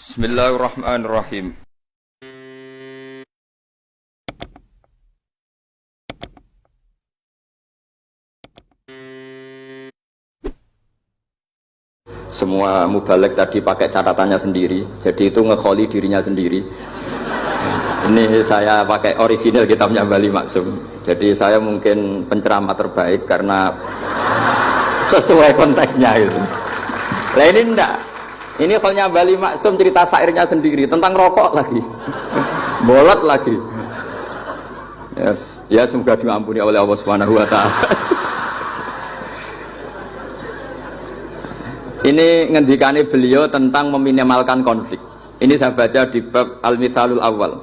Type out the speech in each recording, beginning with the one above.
Bismillahirrahmanirrahim. Semua mubalek tadi pakai catatannya sendiri, jadi itu ngekholi dirinya sendiri. Ini saya pakai orisinil kitabnya Bali Maksum. Jadi saya mungkin penceramah terbaik karena sesuai konteksnya itu. Lah ini enggak. Ini kholnya Bali Maksum cerita syairnya sendiri tentang rokok lagi. Bolot lagi. Yes. Ya semoga diampuni oleh Allah Subhanahu wa taala. Ini ngendikane beliau tentang meminimalkan konflik. Ini saya baca di bab Al-Mithalul Awal.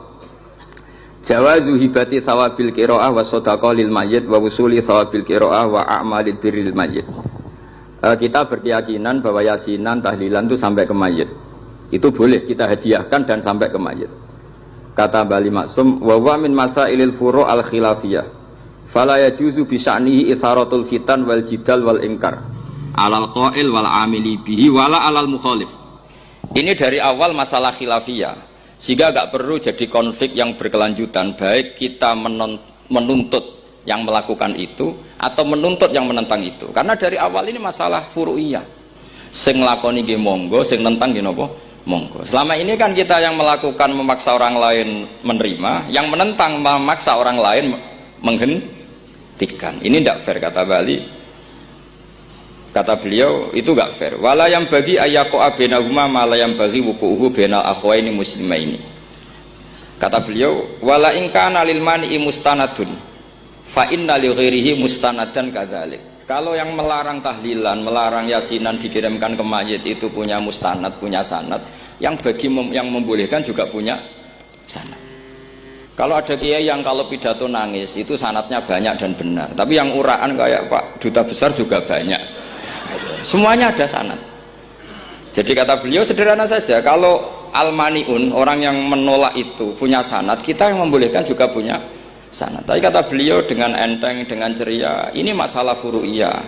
Jawazu hibati thawabil qiraah wa shadaqah lil mayyit wa wusuli thawabil qiraah wa a'malid birril mayyit. Kita berkeyakinan bahwa yasinan, tahlilan itu sampai ke mayit. Itu boleh kita hadiahkan dan sampai ke mayit. Kata Bali Maksum, wa huwa min masailil furu' al khilafiyah. Fala yajuzu bi sya'nihi itharatul fitan wal jidal wal inkar. Alal qail wal amili bihi wala alal mukhalif. Ini dari awal masalah khilafiyah. Sehingga enggak perlu jadi konflik yang berkelanjutan, baik kita menuntut yang melakukan itu atau menuntut yang menentang itu, karena dari awal ini masalah furu'iyah. Sing nglakoni nggih monggo, sing nentang nggih napa monggo. Selama ini kan kita yang melakukan memaksa orang lain menerima, yang menentang memaksa orang lain menghentikan. Ini tidak fair, kata Bali. Kata beliau itu enggak fair. Wala yang bagi ayaqa bainahuma ma la yang bagi wuquhu bainal akhwaini muslimaini. Kata beliau, wala in kana lil mani'i mustanadun fa inna li ghairihi mustanadan kadzalik. Kalau yang melarang tahlilan, melarang yasinan dikirimkan ke mayit itu punya mustanad, punya sanad, yang bagi yang membolehkan juga punya sanad. Kalau ada kiai yang kalau pidato nangis itu sanadnya banyak dan benar, tapi yang uraan kayak Pak Duta Besar juga banyak. Semuanya ada sanad. Jadi kata beliau sederhana saja, kalau al-maniun, orang yang menolak itu punya sanad, kita yang membolehkan juga punya sanad. Tapi kata beliau dengan enteng, dengan ceria, ini masalah furu'iyah,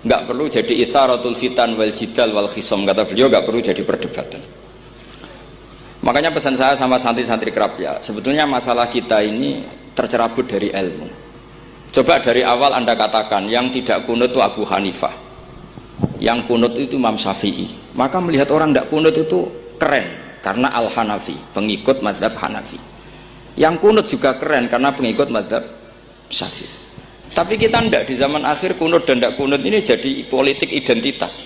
nggak perlu jadi itharatul fitan wal jidal wal khisom. Kata beliau nggak perlu jadi perdebatan. Makanya pesan saya sama santri-santri kerap ya, sebetulnya masalah kita ini tercerabut dari ilmu. Coba dari awal Anda katakan yang tidak kunut itu Abu Hanifah, yang kunut itu Imam Syafi'i, maka melihat orang tidak kunut itu keren karena Al-Hanafi, pengikut mazhab Hanafi. Yang kunut juga keren karena pengikut mazhab Syafi'i. Tapi kita tidak, di zaman akhir kunut dan tidak kunut ini jadi politik identitas.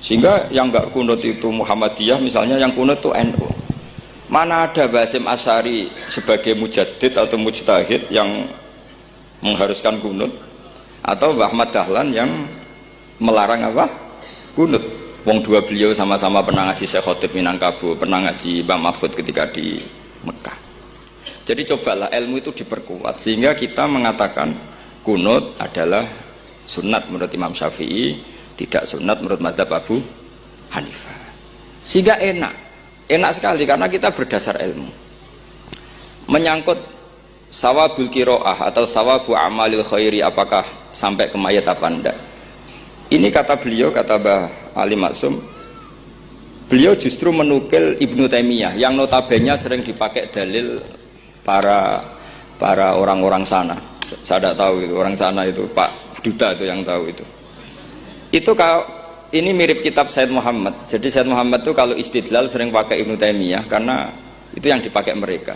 Sehingga yang nggak kunut itu Muhammadiyah misalnya, yang kunut itu NU. Mana ada Basim Asy'ari sebagai mujaddid atau mujtahid yang mengharuskan kunut, atau Ahmad Dahlan yang melarang apa? Kunut. Wong dua beliau sama-sama pernah ngaji Syekh Khotib Minangkabau, pernah ngaji Mbah Mahfud ketika di Mekah. Jadi cobalah ilmu itu diperkuat sehingga kita mengatakan kunut adalah sunat menurut Imam Syafi'i, tidak sunat menurut mazhab Abu Hanifah. Sehingga enak sekali karena kita berdasar ilmu. Menyangkut sawabul qiraah atau sawabu amalil khairi, apakah sampai ke mayat apa enggak? Ini kata beliau, kata Mbah Ali Maksum, beliau justru menukil Ibnu Taimiyah yang notabene sering dipakai dalil para orang-orang sana. Saya tidak tahu itu orang sana itu, Pak Duta itu yang tahu itu. Itu kalau ini mirip kitab Said Muhammad. Jadi Said Muhammad itu kalau istidlal sering pakai Ibnu Taimiyah karena itu yang dipakai mereka.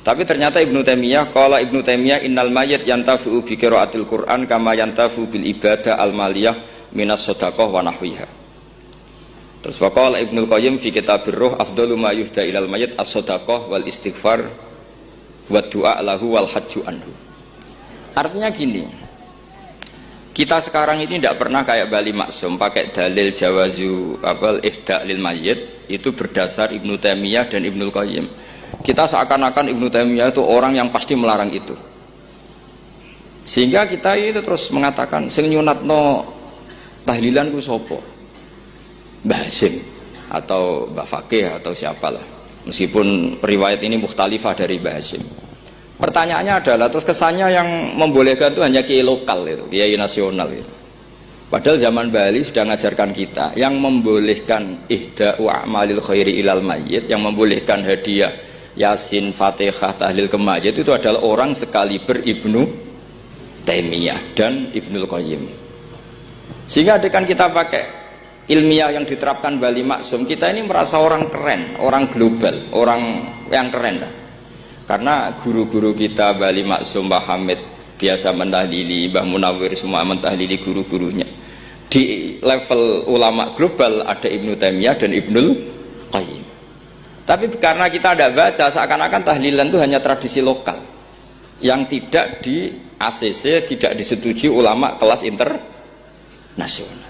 Tapi ternyata Ibnu Taimiyah, qala Ibnu Taimiyah innal mayyit yantafi'u bi qiraatil Qur'an kama yantafi'u bil ibadah al maliyah minas shadaqah wa nahwiha. Terus waqala Ibnu Qayyim fi kitabir ruh afdalu ma yuhda ilal mayyit as-shadaqah wal istighfar wa du'a lahu wal hajju anhu. Artinya gini, kita sekarang ini tidak pernah kayak Bali Maksum pakai dalil jawazu ihda lil mayyit itu berdasar Ibnu Taimiyah dan Ibnu Qayyim. Kita seakan-akan Ibnu Taimiyah itu orang yang pasti melarang itu, sehingga kita itu terus mengatakan sing nyunatno tahlilan ku sapa, Mbah Hasim atau Mbah Fakih atau siapalah, meskipun riwayat ini mukhtalifah dari Mbah Hasim. Pertanyaannya adalah terus kesannya yang membolehkan itu hanya kiai lokal itu, kiai nasional itu. Padahal zaman Bali sudah mengajarkan kita yang membolehkan ihda'u a'malil khairi ilal mayyit, yang membolehkan hadiah Yasin, Fatihah, tahlil ke mayit itu adalah orang sekaliber Ibnu Taimiyah dan Ibnul Qayyim. Sehingga dengan kita pakai ilmiah yang diterapkan Bali Maksum, kita ini merasa orang keren, orang global, orang yang keren lah. Karena guru-guru kita Bali Maksum, Mbah Hamid biasa mentahlili, Mbah Munawir semua mentahlili guru-gurunya. Di level ulama global ada Ibnu Taimiyah dan Ibnul Qayyim. Tapi karena kita tidak baca, seakan-akan tahlilan itu hanya tradisi lokal yang tidak di ACC, tidak disetujui ulama kelas internasional.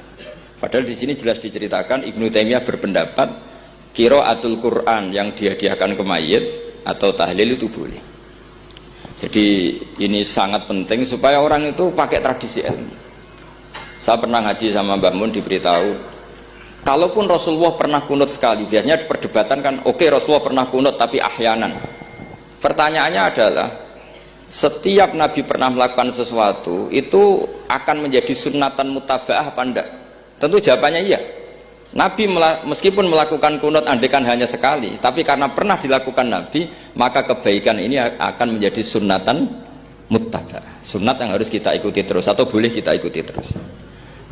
Padahal di sini jelas diceritakan Ibnu Taimiyah berpendapat qiraatul Quran yang dihadiahkan ke mayit atau tahlil itu boleh. Jadi ini sangat penting supaya orang itu pakai tradisi ilmu. Saya pernah ngaji sama Mbah Mun, diberitahu kalaupun Rasulullah pernah kunut sekali, biasanya perdebatan kan, oke, Rasulullah pernah kunut tapi ahyanan. Pertanyaannya adalah setiap Nabi pernah melakukan sesuatu itu akan menjadi sunnatan mutaba'ah apa enggak? Tentu jawabannya iya. Nabi meskipun melakukan kunut andaikan hanya sekali, tapi karena pernah dilakukan Nabi, maka kebaikan ini akan menjadi sunnatan mutaba'ah, sunnat yang harus kita ikuti terus atau boleh kita ikuti terus.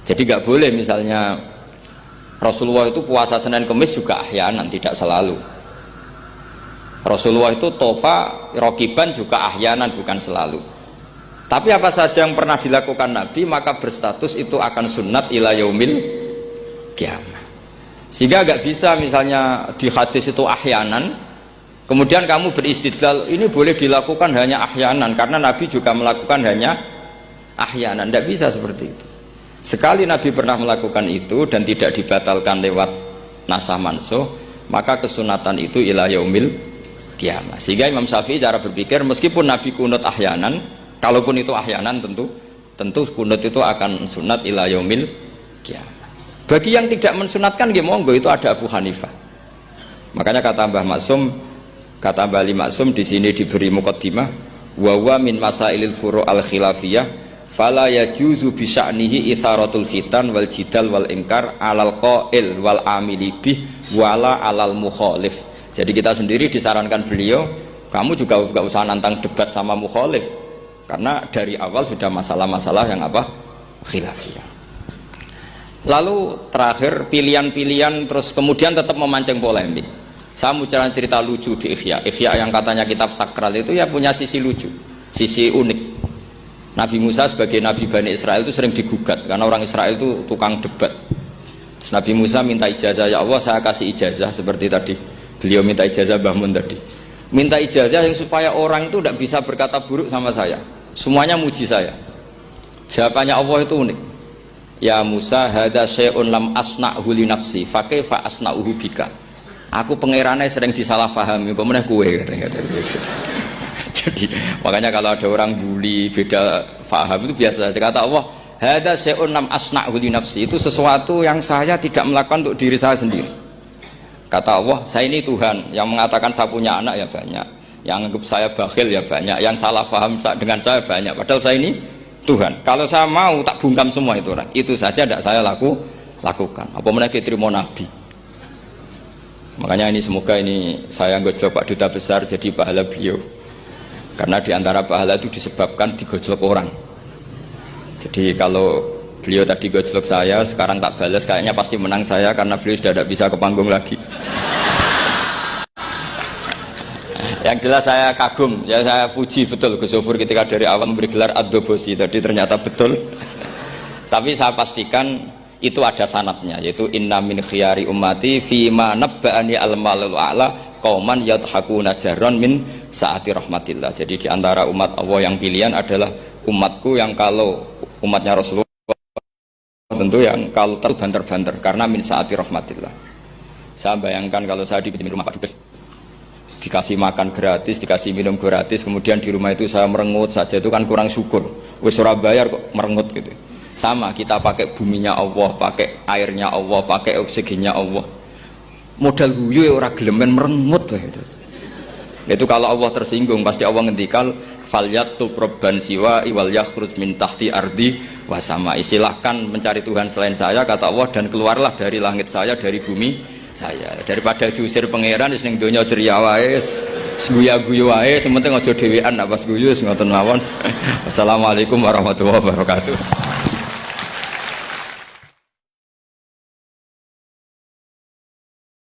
Jadi nggak boleh misalnya Rasulullah itu puasa Senin Kemis juga ahyanan, tidak selalu. Rasulullah itu tofa rokiban juga ahyanan, bukan selalu. Tapi apa saja yang pernah dilakukan Nabi maka berstatus itu akan sunnat ila yaumil qiyamah. Sehingga agak bisa misalnya di hadis itu ahyanan, kemudian kamu beristidlal ini boleh dilakukan hanya ahyanan karena Nabi juga melakukan hanya ahyanan. Tidak bisa seperti itu. Sekali Nabi pernah melakukan itu dan tidak dibatalkan lewat nasah mansuh, maka kesunatan itu ila yaumil qiyamah. Sehingga Imam Syafi'i cara berpikir meskipun Nabi kunut ahyanan, kalaupun itu ahyanan tentu kunut itu akan sunat ila yaumil qiyamah. Bagi yang tidak mensunatkan nggih monggo, itu ada Abu Hanifah. Makanya kata Mbah Maksum, kata Mbah Ali Maksum di sini diberi muqaddimah, wa wa min masailil furu' al khilafiyah fala yajuzu bi sya'nihi itharatul fitan wal jidal wal ingkar alal qail wal amili bih wala alal mukhalif. Jadi kita sendiri disarankan beliau, kamu juga enggak usah nantang debat sama mukhalif karena dari awal sudah masalah-masalah yang apa? Khilafiyah. Lalu terakhir pilihan-pilihan terus kemudian tetap memancing polemik. Saya mau cerita lucu di Ihya. Ihya yang katanya kitab sakral itu ya punya sisi lucu, sisi unik. Nabi Musa sebagai Nabi Bani Israel itu sering digugat karena orang Israel itu tukang debat. Terus Nabi Musa minta ijazah, ya Allah saya kasih ijazah seperti tadi. Beliau minta ijazah Mbah Mun tadi. Minta ijazah yang supaya orang itu tidak bisa berkata buruk sama saya. Semuanya muji saya. Jawabannya Allah itu unik. Ya Musa hadza syai'un lam asna'hu li nafsi fa kaifa asna'uhu bika. Aku pangerane sering disalahpahami, pemenah kowe katanya. Jadi makanya kalau ada orang bully beda faham itu biasa. Kata Allah hadza syai'un lam asna'hu li nafsi, itu sesuatu yang saya tidak melakukan untuk diri saya sendiri. Kata Allah, saya ini Tuhan yang mengatakan saya punya anak ya banyak, yang anggap saya bakhil ya banyak, yang salah paham dengan saya banyak, padahal saya ini Tuhan. Kalau saya mau tak bungkam semua itu orang. Itu saja tidak saya lakukan. Apa menaiki terima Nabi. Makanya ini semoga ini saya gojlok Pak Duta Besar jadi pahala beliau. Karena diantara pahala itu disebabkan digojlok orang. Jadi kalau beliau tadi gojlok saya, sekarang tak balas, kayaknya pasti menang saya karena beliau sudah tidak bisa ke panggung lagi. Yang jelas saya kagum, ya saya puji betul Gus Zofur ketika dari awal memberi gelar Ad-Dobosi tadi ternyata betul. Tapi saya pastikan itu ada sanadnya, yaitu inna min khiyari ummati fima nabba'ani al-malul a'la qauman yadhakuna jarron min saati rahmatillah. Jadi diantara umat Allah yang pilihan adalah umatku yang kalau umatnya Rasulullah tentu yang kalau terbanter-banter karena min saati rahmatillah. Saya bayangkan kalau saya di rumah Pak Dubes dikasih makan gratis, dikasih minum gratis, kemudian di rumah itu saya merengut saja, itu kan kurang syukur. Wis ora bayar kok merengut gitu. Sama kita pakai buminya Allah, pakai airnya Allah, pakai oksigennya Allah. Modal guyu ora gelemen merengut gitu. Itu kalau Allah tersinggung pasti Allah ngendikan falyatub robban siwa iwal yakhruj min tahti ardi wasama. Silahkan mencari Tuhan selain saya, kata Allah, dan keluarlah dari langit saya, dari bumi saya. Daripada diusir pangeran wis ning donya ceria wae, guyu-guyu wae, sementing aja dhewean apa guyu ngoten mawon. Wassalamualaikum warahmatullahi wabarakatuh.